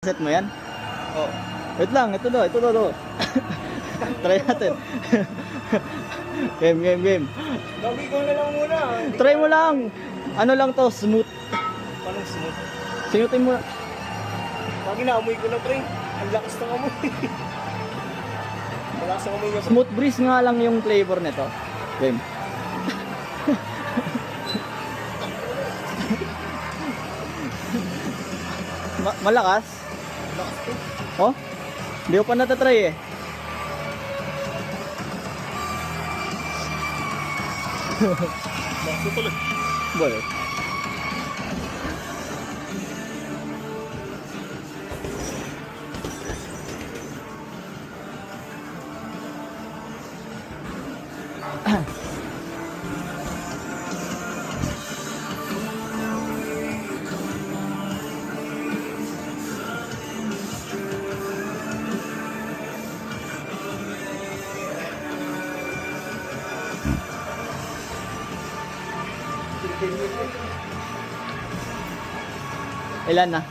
Set mo yan? Oh. Wait lang, ito daw. Try natin. Game. Gawin ko na lang muna. Try mo lang. Ano lang to, smooth. Anong smooth? Sinutin mo. Lagi naamoy ko na pre. Ang lakas ng amoy. Malakas ang amoy niya. Smooth breeze nga lang yung flavor nito. Game. Malakas? Malakas to. Oh? Hindi ko pa natatry eh. Malakas to pala. Boleh. Ilan na?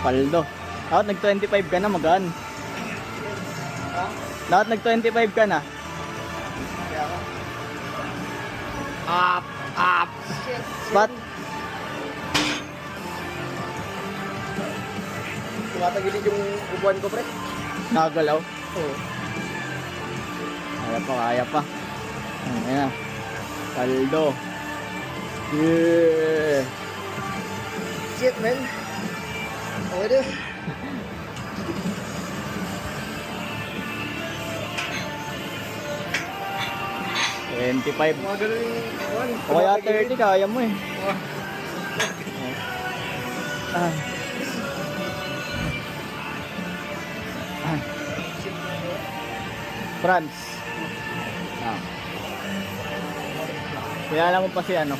Paldo. Dapat nag-25 ka na, magaan. Ha? Dapat nag-25 ka na. Kaya ka? Up! Spot. Tumatagilid yung upuan ko pre. Nakagalaw. Oo. Kaya pa. Ayan na. Paldo. Yeah. Shit man. Okay na. Mga ganun yung upuan. O kaya 30, kaya mo eh. Ah. France. Ah. Kilala mo pa si ano?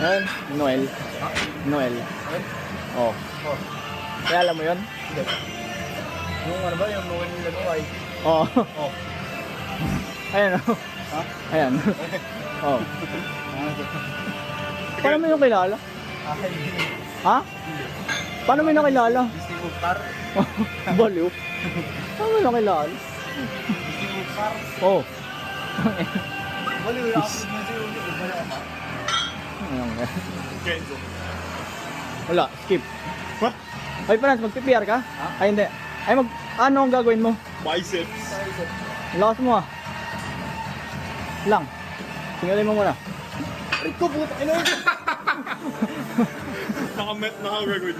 Ayun, Noel. Oh. Oh. Kilala mo yun? Hindi. Yung ano ba? Yung Noel yung nag-uway. Oo. Oh. Ayan oh. Ha? Ayan. Oh. Paano mo yung kilala? Akin. Ha? Paano mo yung nakilala? Gusto yung car. Baliw. Paano mo yung nakilala? Gusto yung car. Oh. Baliw yung ako na siya yung baliw ka. Kenzo. Wala, skip. What? Ay, Franz, mag-PPR ka? Ha? Ay, hindi. Ay, ano ang gagawin mo? Biceps. Lakas mo ah. Lang. Tingnan mo muna. Aray ko, puta. Naka-met na ako gagawin.